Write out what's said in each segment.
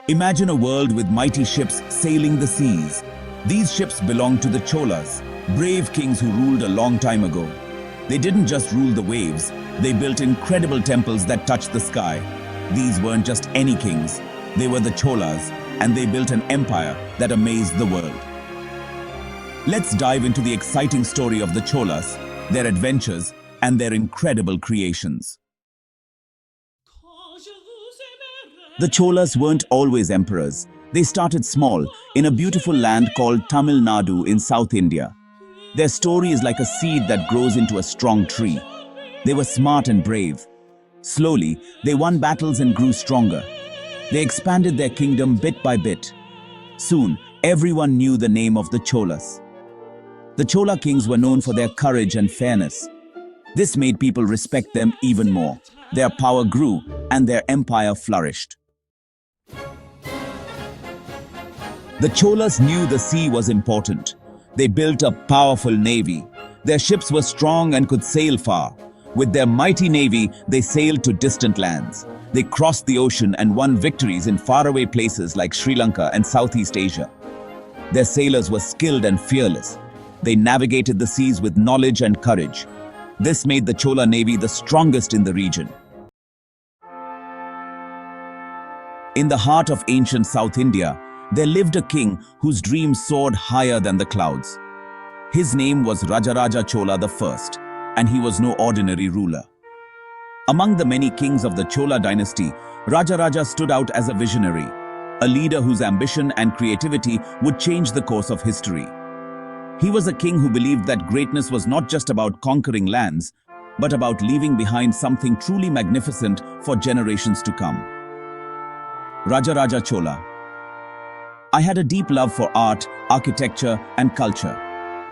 Imagine a world with mighty ships sailing the seas. These ships belonged to the Cholas, brave kings who ruled a long time ago. They didn't just rule the waves, they built incredible temples that touched the sky. These weren't just any kings, they were the Cholas, and they built an empire that amazed the world. Let's dive into the exciting story of the Cholas, their adventures, and their incredible creations. The Cholas weren't always emperors. They started small, in a beautiful land called Tamil Nadu in South India. Their story is like a seed that grows into a strong tree. They were smart and brave. Slowly, they won battles and grew stronger. They expanded their kingdom bit by bit. Soon, everyone knew the name of the Cholas. The Chola kings were known for their courage and fairness. This made people respect them even more. Their power grew, and their empire flourished. The Cholas knew the sea was important. They built a powerful navy. Their ships were strong and could sail far. With their mighty navy, they sailed to distant lands. They crossed the ocean and won victories in faraway places like Sri Lanka and Southeast Asia. Their sailors were skilled and fearless. They navigated the seas with knowledge and courage. This made the Chola navy the strongest in the region. In the heart of ancient South India, there lived a king whose dreams soared higher than the clouds. His name was Rajaraja Chola I, and he was no ordinary ruler. Among the many kings of the Chola dynasty, Rajaraja stood out as a visionary, a leader whose ambition and creativity would change the course of history. He was a king who believed that greatness was not just about conquering lands, but about leaving behind something truly magnificent for generations to come. Rajaraja Chola. I had a deep love for art, architecture, and culture.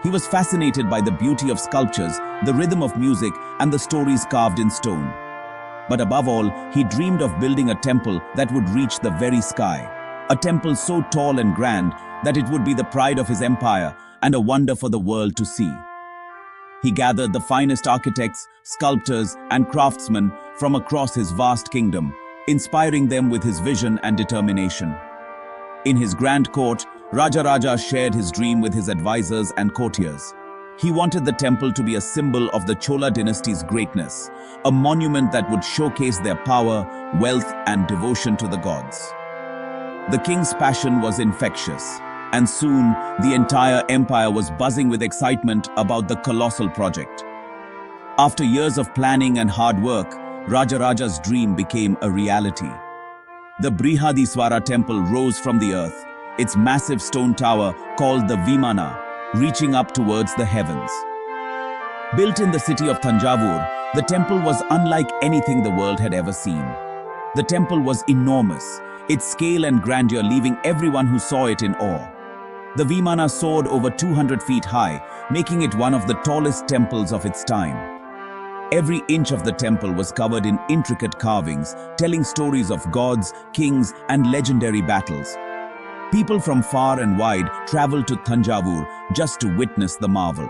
He was fascinated by the beauty of sculptures, the rhythm of music, and the stories carved in stone. But above all, he dreamed of building a temple that would reach the very sky. A temple so tall and grand that it would be the pride of his empire and a wonder for the world to see. He gathered the finest architects, sculptors, and craftsmen from across his vast kingdom, inspiring them with his vision and determination. In his grand court, Rajaraja shared his dream with his advisors and courtiers. He wanted the temple to be a symbol of the Chola dynasty's greatness, a monument that would showcase their power, wealth, and devotion to the gods. The king's passion was infectious, and soon the entire empire was buzzing with excitement about the colossal project. After years of planning and hard work, Rajaraja's dream became a reality. The Brihadeeswara temple rose from the earth, its massive stone tower called the Vimana, reaching up towards the heavens. Built in the city of Thanjavur, the temple was unlike anything the world had ever seen. The temple was enormous, its scale and grandeur leaving everyone who saw it in awe. The Vimana soared over 200 feet high, making it one of the tallest temples of its time. Every inch of the temple was covered in intricate carvings, telling stories of gods, kings, and legendary battles. People from far and wide traveled to Thanjavur just to witness the marvel.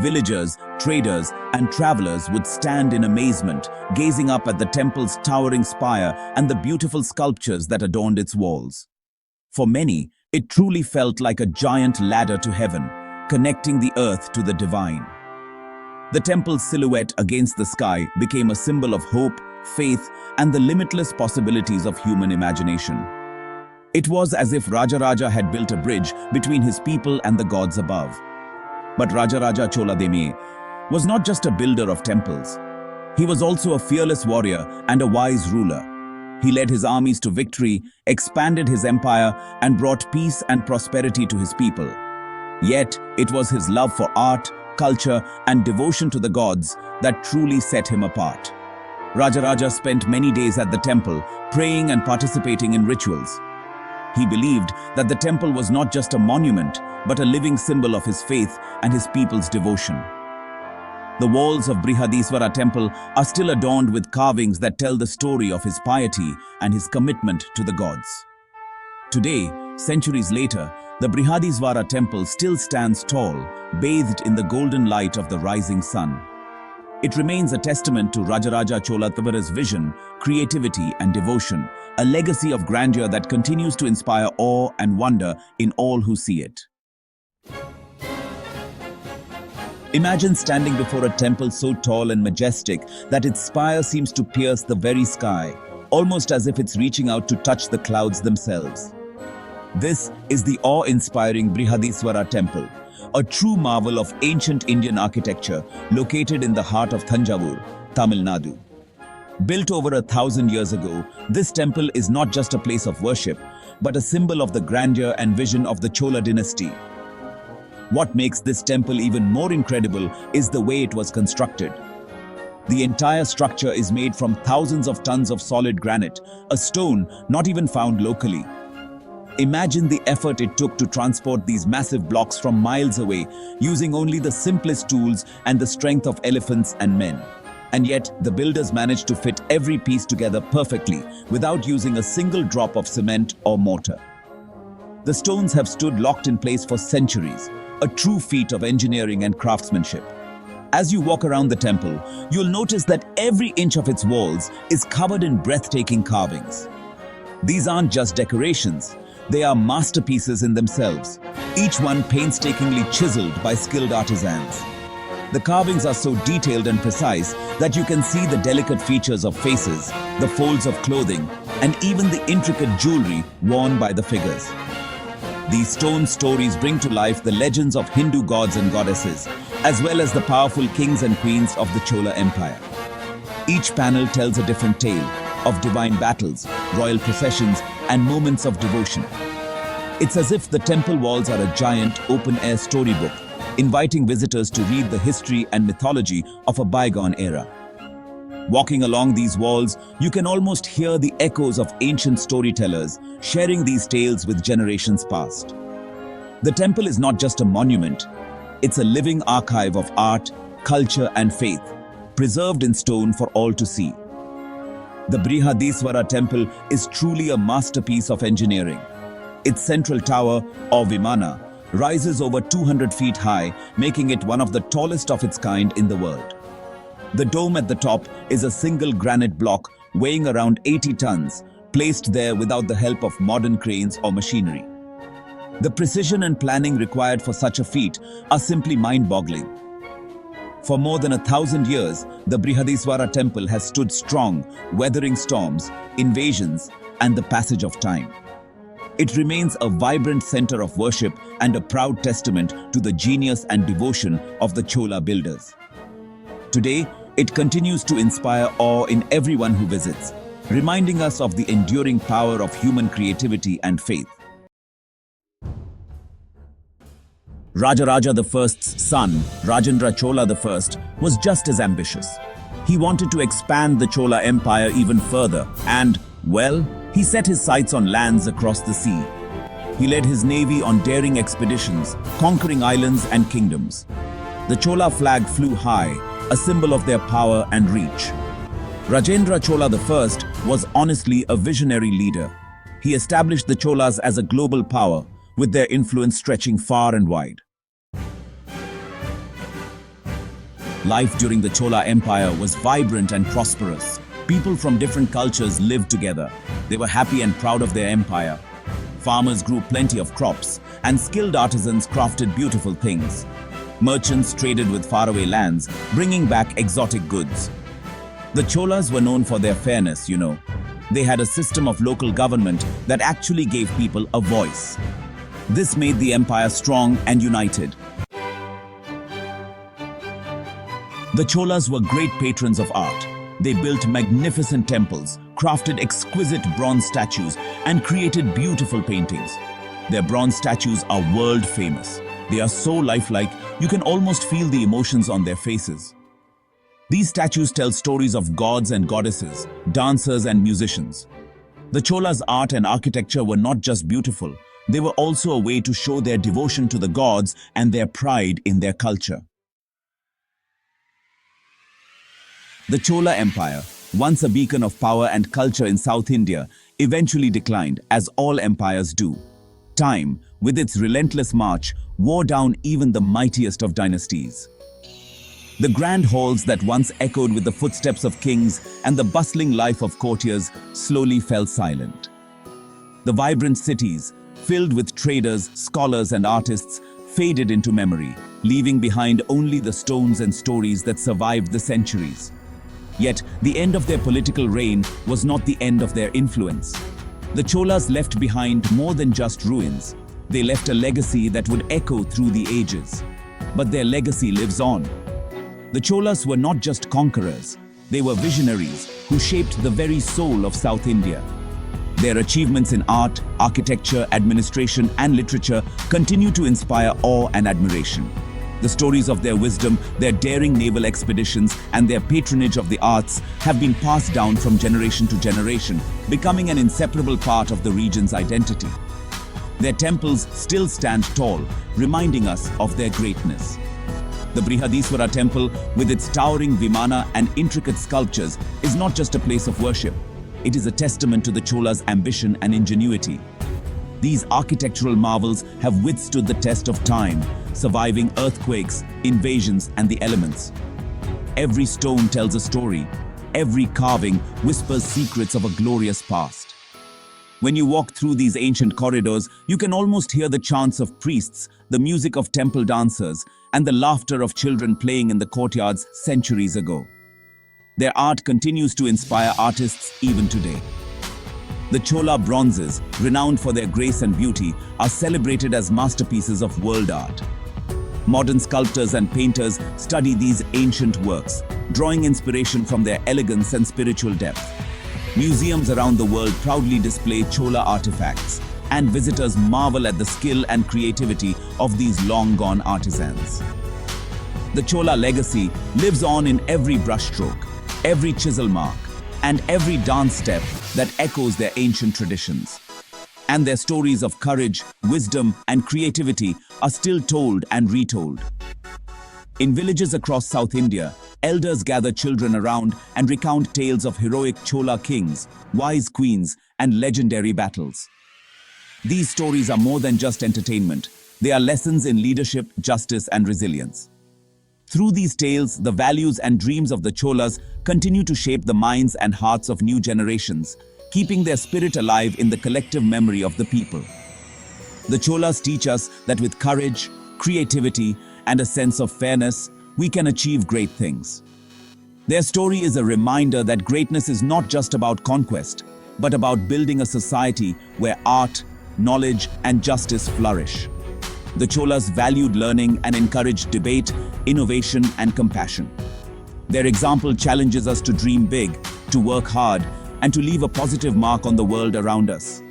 Villagers, traders, and travelers would stand in amazement, gazing up at the temple's towering spire and the beautiful sculptures that adorned its walls. For many, it truly felt like a giant ladder to heaven, connecting the earth to the divine. The temple's silhouette against the sky became a symbol of hope, faith, and the limitless possibilities of human imagination. It was as if Rajaraja had built a bridge between his people and the gods above. But Rajaraja Chola was not just a builder of temples. He was also a fearless warrior and a wise ruler. He led his armies to victory, expanded his empire, and brought peace and prosperity to his people. Yet, it was his love for art, culture, and devotion to the gods that truly set him apart. Rajaraja spent many days at the temple, praying and participating in rituals. He believed that the temple was not just a monument, but a living symbol of his faith and his people's devotion. The walls of Brihadeeswara temple are still adorned with carvings that tell the story of his piety and his commitment to the gods. Today, centuries later, the Brihadeeswara temple still stands tall, bathed in the golden light of the rising sun. It remains a testament to Rajaraja Chola Thabara's vision, creativity, and devotion, a legacy of grandeur that continues to inspire awe and wonder in all who see it. Imagine standing before a temple so tall and majestic that its spire seems to pierce the very sky, almost as if it's reaching out to touch the clouds themselves. This is the awe-inspiring Brihadeeswara temple, a true marvel of ancient Indian architecture located in the heart of Thanjavur, Tamil Nadu. Built over 1,000 years ago, this temple is not just a place of worship, but a symbol of the grandeur and vision of the Chola dynasty. What makes this temple even more incredible is the way it was constructed. The entire structure is made from thousands of tons of solid granite, a stone not even found locally. Imagine the effort it took to transport these massive blocks from miles away, using only the simplest tools and the strength of elephants and men. And yet, the builders managed to fit every piece together perfectly, without using a single drop of cement or mortar. The stones have stood locked in place for centuries, a true feat of engineering and craftsmanship. As you walk around the temple, you'll notice that every inch of its walls is covered in breathtaking carvings. These aren't just decorations, they are masterpieces in themselves, each one painstakingly chiseled by skilled artisans. The carvings are so detailed and precise that you can see the delicate features of faces, the folds of clothing, and even the intricate jewelry worn by the figures. These stone stories bring to life the legends of Hindu gods and goddesses, as well as the powerful kings and queens of the Chola Empire. Each panel tells a different tale of divine battles, royal processions, and moments of devotion. It's as if the temple walls are a giant open-air storybook, inviting visitors to read the history and mythology of a bygone era. Walking along these walls, you can almost hear the echoes of ancient storytellers sharing these tales with generations past. The temple is not just a monument, it's a living archive of art, culture, and faith, preserved in stone for all to see. The Brihadeeswara temple is truly a masterpiece of engineering. Its central tower, or Vimana, rises over 200 feet high, making it one of the tallest of its kind in the world. The dome at the top is a single granite block weighing around 80 tons, placed there without the help of modern cranes or machinery. The precision and planning required for such a feat are simply mind-boggling. For more than 1,000 years, the Brihadeeswara temple has stood strong, weathering storms, invasions, and the passage of time. It remains a vibrant center of worship and a proud testament to the genius and devotion of the Chola builders. Today, it continues to inspire awe in everyone who visits, reminding us of the enduring power of human creativity and faith. Rajaraja I's son, Rajendra Chola I, was just as ambitious. He wanted to expand the Chola Empire even further and, well, he set his sights on lands across the sea. He led his navy on daring expeditions, conquering islands and kingdoms. The Chola flag flew high, a symbol of their power and reach. Rajendra Chola I was honestly a visionary leader. He established the Cholas as a global power, with their influence stretching far and wide. Life during the Chola Empire was vibrant and prosperous. People from different cultures lived together. They were happy and proud of their empire. Farmers grew plenty of crops, and skilled artisans crafted beautiful things. Merchants traded with faraway lands, bringing back exotic goods. The Cholas were known for their fairness, They had a system of local government that actually gave people a voice. This made the empire strong and united. The Cholas were great patrons of art. They built magnificent temples, crafted exquisite bronze statues, and created beautiful paintings. Their bronze statues are world famous. They are so lifelike, you can almost feel the emotions on their faces. These statues tell stories of gods and goddesses, dancers and musicians. The Cholas' art and architecture were not just beautiful, they were also a way to show their devotion to the gods and their pride in their culture. The Chola Empire, once a beacon of power and culture in South India, eventually declined, as all empires do. Time, with its relentless march, wore down even the mightiest of dynasties. The grand halls that once echoed with the footsteps of kings and the bustling life of courtiers slowly fell silent. The vibrant cities, filled with traders, scholars, and artists, faded into memory, leaving behind only the stones and stories that survived the centuries. Yet, the end of their political reign was not the end of their influence. The Cholas left behind more than just ruins. They left a legacy that would echo through the ages. But their legacy lives on. The Cholas were not just conquerors, they were visionaries who shaped the very soul of South India. Their achievements in art, architecture, administration, and literature continue to inspire awe and admiration. The stories of their wisdom, their daring naval expeditions, and their patronage of the arts have been passed down from generation to generation, becoming an inseparable part of the region's identity. Their temples still stand tall, reminding us of their greatness. The Brihadeeswara temple, with its towering vimana and intricate sculptures, is not just a place of worship. It is a testament to the Cholas' ambition and ingenuity. These architectural marvels have withstood the test of time, surviving earthquakes, invasions, and the elements. Every stone tells a story. Every carving whispers secrets of a glorious past. When you walk through these ancient corridors, you can almost hear the chants of priests, the music of temple dancers, and the laughter of children playing in the courtyards centuries ago. Their art continues to inspire artists even today. The Chola bronzes, renowned for their grace and beauty, are celebrated as masterpieces of world art. Modern sculptors and painters study these ancient works, drawing inspiration from their elegance and spiritual depth. Museums around the world proudly display Chola artifacts, and visitors marvel at the skill and creativity of these long-gone artisans. The Chola legacy lives on in every brushstroke, every chisel mark, and every dance step that echoes their ancient traditions. And their stories of courage, wisdom, and creativity are still told and retold. In villages across South India, elders gather children around and recount tales of heroic Chola kings, wise queens, and legendary battles. These stories are more than just entertainment. They are lessons in leadership, justice, and resilience. Through these tales, the values and dreams of the Cholas continue to shape the minds and hearts of new generations, keeping their spirit alive in the collective memory of the people. The Cholas teach us that with courage, creativity, and a sense of fairness, we can achieve great things. Their story is a reminder that greatness is not just about conquest, but about building a society where art, knowledge, and justice flourish. The Cholas valued learning and encouraged debate, innovation, and compassion. Their example challenges us to dream big, to work hard, and to leave a positive mark on the world around us.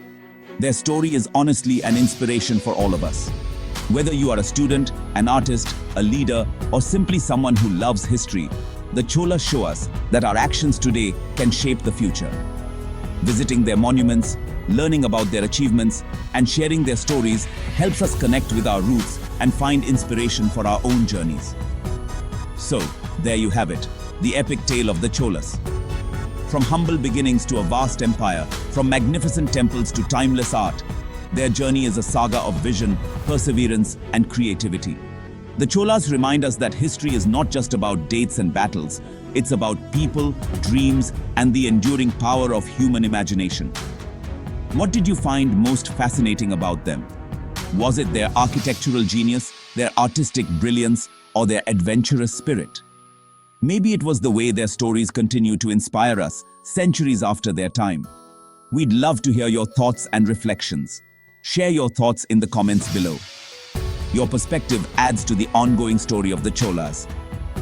Their story is honestly an inspiration for all of us. Whether you are a student, an artist, a leader, or simply someone who loves history, the Cholas show us that our actions today can shape the future. Visiting their monuments, learning about their achievements, and sharing their stories helps us connect with our roots and find inspiration for our own journeys. So, there you have it, the epic tale of the Cholas. From humble beginnings to a vast empire, from magnificent temples to timeless art, their journey is a saga of vision, perseverance, and creativity. The Cholas remind us that history is not just about dates and battles, it's about people, dreams, and the enduring power of human imagination. What did you find most fascinating about them? Was it their architectural genius, their artistic brilliance, or their adventurous spirit? Maybe it was the way their stories continue to inspire us centuries after their time. We'd love to hear your thoughts and reflections. Share your thoughts in the comments below. Your perspective adds to the ongoing story of the Cholas,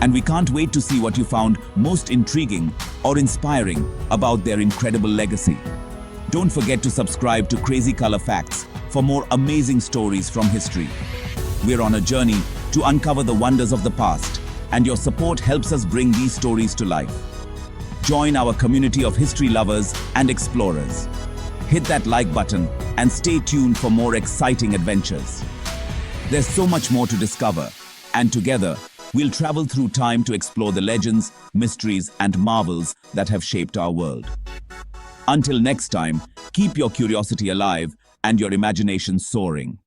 and we can't wait to see what you found most intriguing or inspiring about their incredible legacy. Don't forget to subscribe to Crazy Color Facts for more amazing stories from history. We're on a journey to uncover the wonders of the past, and your support helps us bring these stories to life. Join our community of history lovers and explorers. Hit that like button and stay tuned for more exciting adventures. There's so much more to discover, and together, we'll travel through time to explore the legends, mysteries, and marvels that have shaped our world. Until next time, keep your curiosity alive and your imagination soaring.